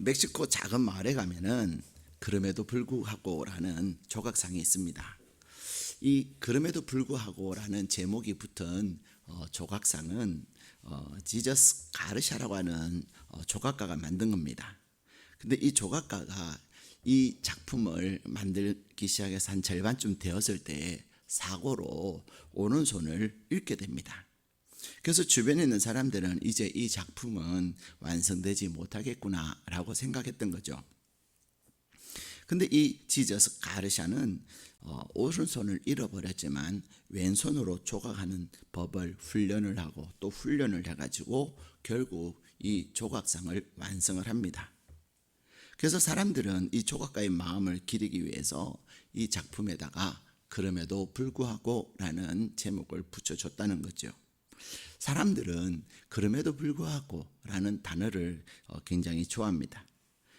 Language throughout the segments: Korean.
멕시코 작은 마을에 가면은 그럼에도 불구하고라는 조각상이 있습니다. 이 그럼에도 불구하고라는 제목이 붙은 조각상은 지저스 가르샤라고 하는 조각가가 만든 겁니다. 근데 이 조각가가 이 작품을 만들기 시작해서 한 절반쯤 되었을 때 사고로 오른손을 잃게 됩니다. 그래서 주변에 있는 사람들은 이제 이 작품은 완성되지 못하겠구나라고 생각했던 거죠. 근데 이 지저스 가르샤는 오른손을 잃어버렸지만 왼손으로 조각하는 법을 훈련을 하고 또 훈련을 해가지고 결국 이 조각상을 완성을 합니다. 그래서 사람들은 이 조각가의 마음을 기리기 위해서 이 작품에다가 그럼에도 불구하고 라는 제목을 붙여줬다는 거죠. 사람들은 그럼에도 불구하고 라는 단어를 굉장히 좋아합니다.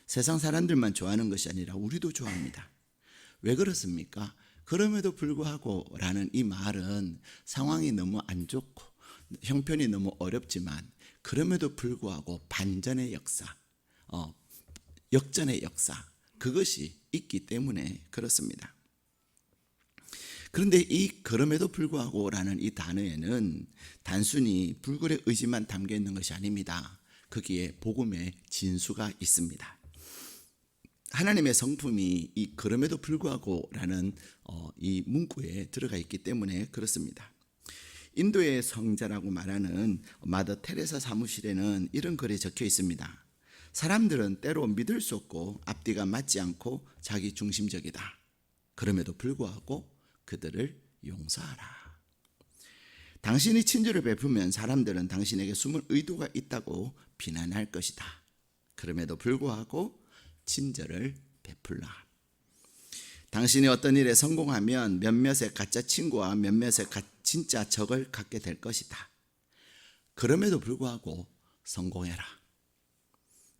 세상 사람들만 좋아하는 것이 아니라 우리도 좋아합니다. 왜 그렇습니까? 그럼에도 불구하고 라는 이 말은 상황이 너무 안 좋고 형편이 너무 어렵지만 그럼에도 불구하고 반전의 역사, 역전의 역사, 그것이 있기 때문에 그렇습니다. 그런데 이 그럼에도 불구하고 라는 이 단어에는 단순히 불굴의 의지만 담겨 있는 것이 아닙니다. 거기에 복음의 진수가 있습니다. 하나님의 성품이 이 그럼에도 불구하고 라는 이 문구에 들어가 있기 때문에 그렇습니다. 인도의 성자라고 말하는 마더 테레사 사무실에는 이런 글이 적혀 있습니다. 사람들은 때로 믿을 수 없고 앞뒤가 맞지 않고 자기 중심적이다. 그럼에도 불구하고 그들을 용서하라. 당신이 친절을 베푸면 사람들은 당신에게 숨은 의도가 있다고 비난할 것이다. 그럼에도 불구하고 친절을 베풀라. 당신이 어떤 일에 성공하면 몇몇의 가짜 친구와 몇몇의 진짜 적을 갖게 될 것이다. 그럼에도 불구하고 성공해라.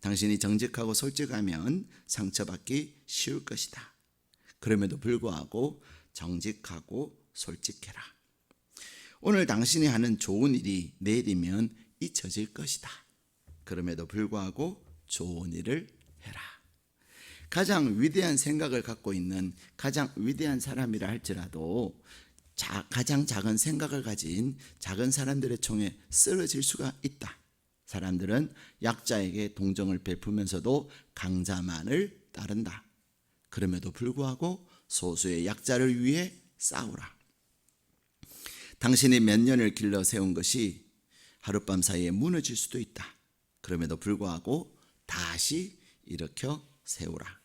당신이 정직하고 솔직하면 상처받기 쉬울 것이다. 그럼에도 불구하고 정직하고 솔직해라. 오늘 당신이 하는 좋은 일이 내일이면 잊혀질 것이다. 그럼에도 불구하고 좋은 일을 해라. 가장 위대한 생각을 갖고 있는 가장 위대한 사람이라 할지라도 가장 작은 생각을 가진 작은 사람들의 총에 쓰러질 수가 있다. 사람들은 약자에게 동정을 베푸면서도 강자만을 따른다. 그럼에도 불구하고 소수의 약자를 위해 싸우라. 당신이 몇 년을 길러 세운 것이 하룻밤 사이에 무너질 수도 있다. 그럼에도 불구하고 다시 일으켜 세우라.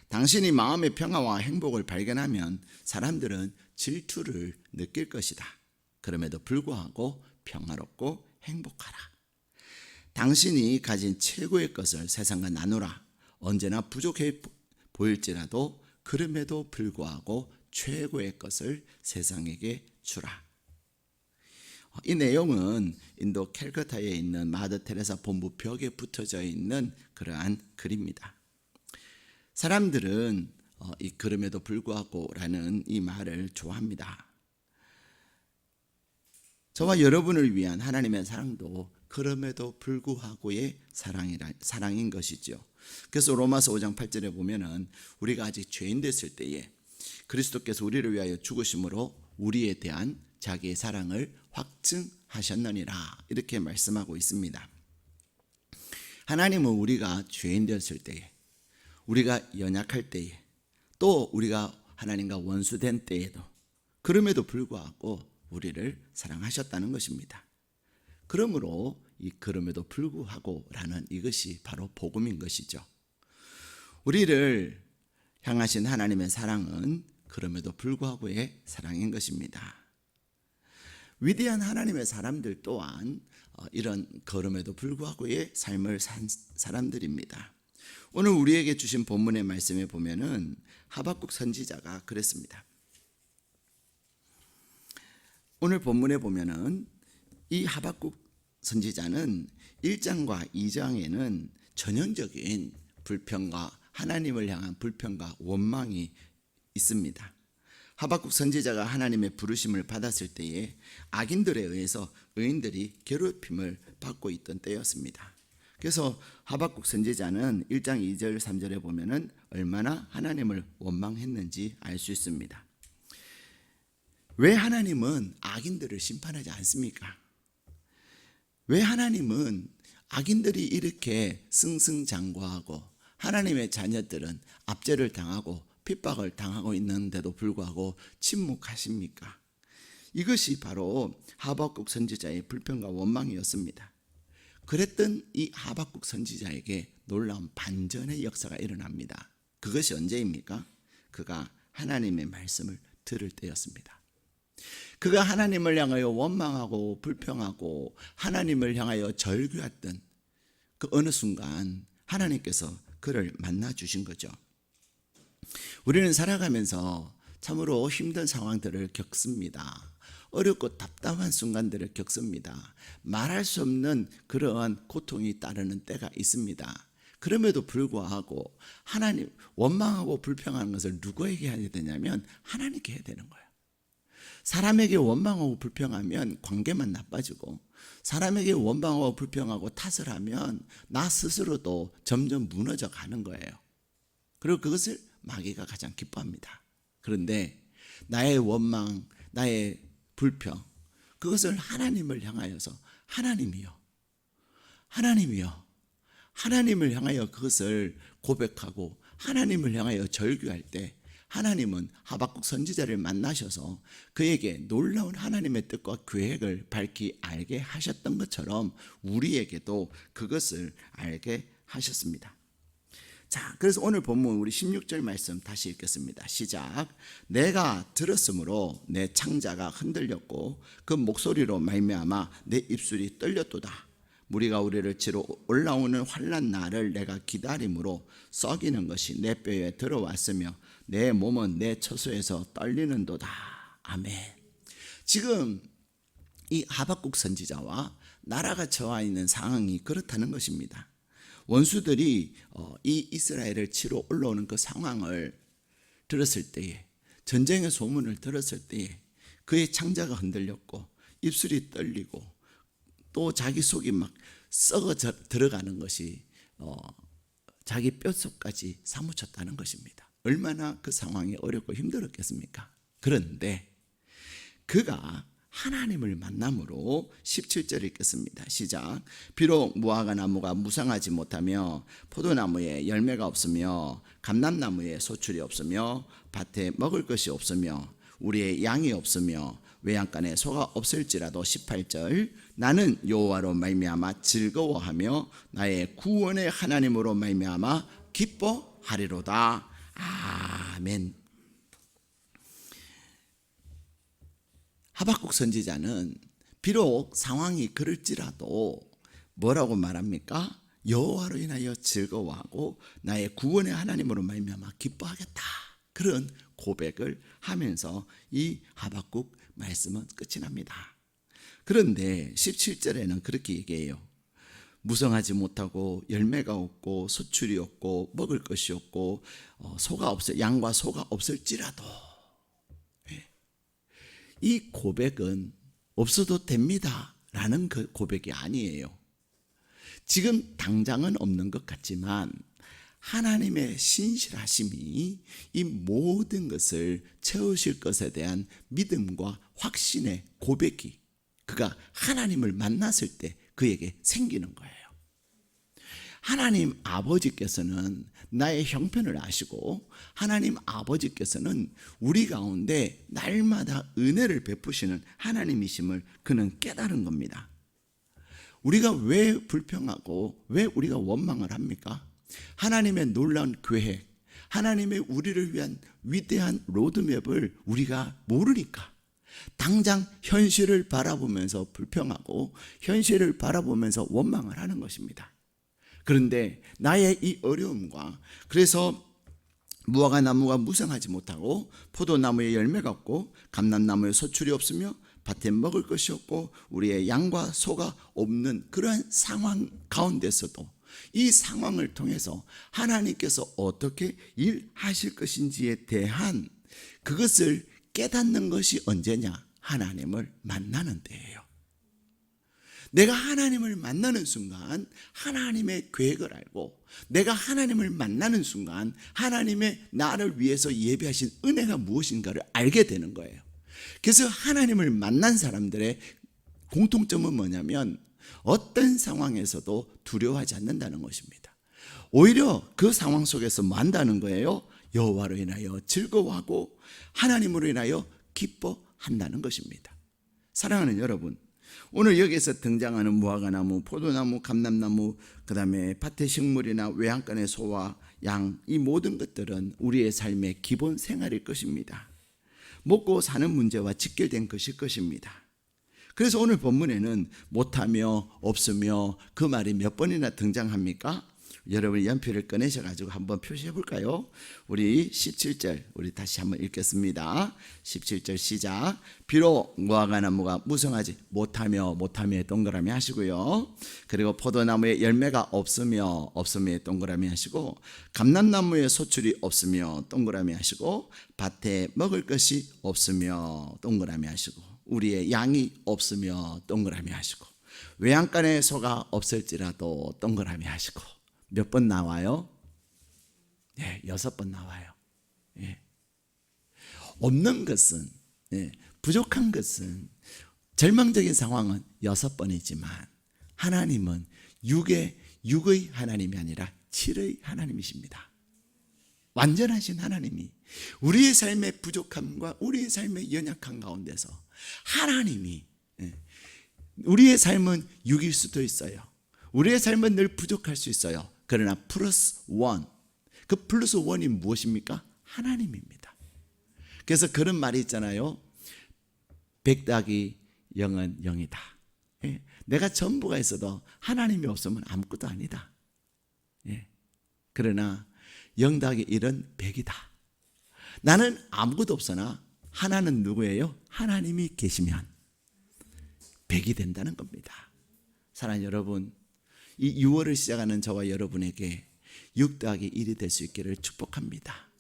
당신이 마음의 평화와 행복을 발견하면 사람들은 질투를 느낄 것이다. 그럼에도 불구하고 평화롭고 행복하라. 당신이 가진 최고의 것을 세상과 나누라. 언제나 부족해 보일지라도 그럼에도 불구하고 최고의 것을 세상에게 주라. 이 내용은 인도 캘커타에 있는 마더 테레사 본부 벽에 붙어져 있는 그러한 글입니다. 사람들은 이 그럼에도 불구하고 라는 이 말을 좋아합니다. 저와 여러분을 위한 하나님의 사랑도 그럼에도 불구하고의 사랑인 것이죠. 그래서 로마서 5장 8절에 보면은 우리가 아직 죄인 됐을 때에 그리스도께서 우리를 위하여 죽으심으로 우리에 대한 자기의 사랑을 확증하셨느니라 이렇게 말씀하고 있습니다. 하나님은 우리가 죄인 되었을 때에, 우리가 연약할 때에, 또 우리가 하나님과 원수된 때에도 그럼에도 불구하고 우리를 사랑하셨다는 것입니다. 그러므로 이 그럼에도 불구하고 라는 이것이 바로 복음인 것이죠. 우리를 향하신 하나님의 사랑은 그럼에도 불구하고의 사랑인 것입니다. 위대한 하나님의 사람들 또한 이런 그럼에도 불구하고의 삶을 산 사람들입니다. 오늘 우리에게 주신 본문의 말씀에 보면은 하박국 선지자가 그랬습니다. 오늘 본문에 보면은 이 하박국 선지자는 1장과 2장에는 전형적인 불평과 하나님을 향한 불평과 원망이 있습니다. 하박국 선지자가 하나님의 부르심을 받았을 때에 악인들에 의해서 의인들이 괴롭힘을 받고 있던 때였습니다. 그래서 하박국 선지자는 1장 2절 3절에 보면은 얼마나 하나님을 원망했는지 알 수 있습니다. 왜 하나님은 악인들을 심판하지 않습니까? 왜 하나님은 악인들이 이렇게 승승장구하고 하나님의 자녀들은 압제를 당하고 핍박을 당하고 있는데도 불구하고 침묵하십니까? 이것이 바로 하박국 선지자의 불평과 원망이었습니다. 그랬던 이 하박국 선지자에게 놀라운 반전의 역사가 일어납니다. 그것이 언제입니까? 그가 하나님의 말씀을 들을 때였습니다. 그가 하나님을 향하여 원망하고 불평하고 하나님을 향하여 절규했던 그 어느 순간 하나님께서 그를 만나 주신 거죠. 우리는 살아가면서 참으로 힘든 상황들을 겪습니다. 어렵고 답답한 순간들을 겪습니다. 말할 수 없는 그러한 고통이 따르는 때가 있습니다. 그럼에도 불구하고 하나님 원망하고 불평하는 것을 누구에게 해야 되냐면 하나님께 해야 되는 거예요. 사람에게 원망하고 불평하면 관계만 나빠지고, 사람에게 원망하고 불평하고 탓을 하면 나 스스로도 점점 무너져 가는 거예요. 그리고 그것을 마귀가 가장 기뻐합니다. 그런데 나의 원망, 나의 불평, 그것을 하나님을 향하여서 하나님이요, 하나님을 향하여 그것을 고백하고 하나님을 향하여 절규할 때 하나님은 하박국 선지자를 만나셔서 그에게 놀라운 하나님의 뜻과 계획을 밝히 알게 하셨던 것처럼 우리에게도 그것을 알게 하셨습니다. 자, 그래서 오늘 본문 우리 16절 말씀 다시 읽겠습니다. 시작. 내가 들었으므로 내 창자가 흔들렸고 그 목소리로 말미암아 내 입술이 떨렸도다. 무리가 우리를 치러 올라오는 환난 날을 내가 기다림으로 썩이는 것이 내 뼈에 들어왔으며 내 몸은 내 처소에서 떨리는도다. 아멘. 지금 이 하박국 선지자와 나라가 처해 있는 상황이 그렇다는 것입니다. 원수들이 이 이스라엘을 치러 올라오는 그 상황을 들었을 때에, 전쟁의 소문을 들었을 때에 그의 창자가 흔들렸고 입술이 떨리고 또 자기 속이 막 썩어 들어가는 것이 자기 뼛속까지 사무쳤다는 것입니다. 얼마나 그 상황이 어렵고 힘들었겠습니까? 그런데 그가 하나님을 만남으로 17절 읽겠습니다. 시작. 비록 무화과 나무가 무성하지 못하며 포도나무에 열매가 없으며 감람나무에 소출이 없으며 밭에 먹을 것이 없으며 우리의 양이 없으며 외양간에 소가 없을지라도 18절 나는 여호와로 말미암아 즐거워하며 나의 구원의 하나님으로 말미암아 기뻐하리로다. 아멘. 하박국 선지자는 비록 상황이 그럴지라도 뭐라고 말합니까? 여호와로 인하여 즐거워하고 나의 구원의 하나님으로 말미암아 기뻐하겠다. 그런 고백을 하면서 이 하박국 말씀은 끝이 납니다. 그런데 17절에는 그렇게 얘기해요. 무성하지 못하고 열매가 없고 소출이 없고 먹을 것이 없고 양과 소가 없을지라도, 이 고백은 없어도 됩니다 라는 그 고백이 아니에요. 지금 당장은 없는 것 같지만 하나님의 신실하심이 이 모든 것을 채우실 것에 대한 믿음과 확신의 고백이 그가 하나님을 만났을 때 그에게 생기는 거예요. 하나님 아버지께서는 나의 형편을 아시고 하나님 아버지께서는 우리 가운데 날마다 은혜를 베푸시는 하나님이심을 그는 깨달은 겁니다. 우리가 왜 불평하고 왜 우리가 원망을 합니까? 하나님의 놀라운 계획, 하나님의 우리를 위한 위대한 로드맵을 우리가 모르니까 당장 현실을 바라보면서 불평하고 현실을 바라보면서 원망을 하는 것입니다. 그런데 나의 이 어려움과, 그래서 무화과 나무가 무성하지 못하고 포도나무에 열매가 없고 감람나무에 소출이 없으며 밭에 먹을 것이 없고 우리의 양과 소가 없는 그러한 상황 가운데서도 이 상황을 통해서 하나님께서 어떻게 일하실 것인지에 대한 그것을 깨닫는 것이 언제냐? 하나님을 만나는 때예요. 내가 하나님을 만나는 순간 하나님의 계획을 알고, 내가 하나님을 만나는 순간 하나님의 나를 위해서 예비하신 은혜가 무엇인가를 알게 되는 거예요. 그래서 하나님을 만난 사람들의 공통점은 뭐냐면 어떤 상황에서도 두려워하지 않는다는 것입니다. 오히려 그 상황 속에서 뭐 한다는 거예요? 여호와로 인하여 즐거워하고 하나님으로 인하여 기뻐한다는 것입니다. 사랑하는 여러분, 오늘 여기에서 등장하는 무화과나무, 포도나무, 감람나무, 그 다음에 밭의 식물이나 외양간의 소와 양, 이 모든 것들은 우리의 삶의 기본 생활일 것입니다. 먹고 사는 문제와 직결된 것일 것입니다. 그래서 오늘 본문에는 못하며 없으며 그 말이 몇 번이나 등장합니까? 여러분이 연필을 꺼내셔가지고 한번 표시해 볼까요? 우리 17절 우리 다시 한번 읽겠습니다. 17절 시작. 비록 무화과나무가 무성하지 못하며 동그라미 하시고요. 그리고 포도나무에 열매가 없으며 동그라미 하시고, 감람나무에 소출이 없으며 동그라미 하시고, 밭에 먹을 것이 없으며 동그라미 하시고, 우리의 양이 없으며 동그라미 하시고, 외양간에 소가 없을지라도 동그라미 하시고. 몇 번 나와요? 네, 6번 나와요. 예. 없는 것은, 부족한 것은, 절망적인 상황은 6번이지만 하나님은 6의 하나님이 아니라 7의 하나님이십니다. 완전하신 하나님이 우리의 삶의 부족함과 우리의 삶의 연약함 가운데서 하나님이, 우리의 삶은 6일 수도 있어요. 우리의 삶은 늘 부족할 수 있어요. 그러나 플러스 1, 그 플러스 1이 무엇입니까? 하나님입니다. 그래서 그런 말이 있잖아요. 100 더하기 0은 0이다. 내가 전부가 있어도 하나님이 없으면 아무것도 아니다. 그러나 0 더하기 1은 100이다. 나는 아무것도 없으나 하나는 누구예요? 하나님이 계시면 100이 된다는 겁니다. 사랑하는 여러분, 이 6월을 시작하는 저와 여러분에게 6 더하기 1이 될 수 있기를 축복합니다.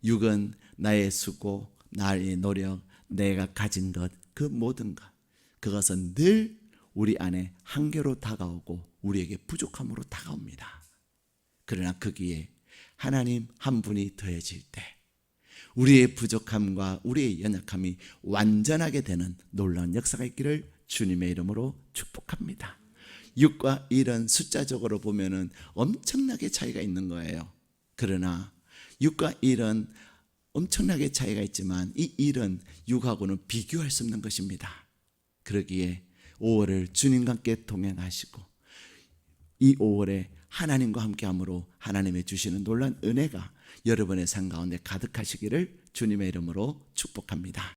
6은 나의 수고, 나의 노력, 내가 가진 것, 그 모든 것, 그것은 늘 우리 안에 한계로 다가오고 우리에게 부족함으로 다가옵니다. 그러나 거기에 하나님 한 분이 더해질 때 우리의 부족함과 우리의 연약함이 완전하게 되는 놀라운 역사가 있기를 주님의 이름으로 축복합니다. 6과 1은 숫자적으로 보면은 엄청나게 차이가 있는 거예요. 그러나 6과 1은 엄청나게 차이가 있지만 이 1은 6하고는 비교할 수 없는 것입니다. 그러기에 5월을 주님과 함께 동행하시고 이 5월에 하나님과 함께함으로 하나님의 주시는 놀라운 은혜가 여러분의 삶 가운데 가득하시기를 주님의 이름으로 축복합니다.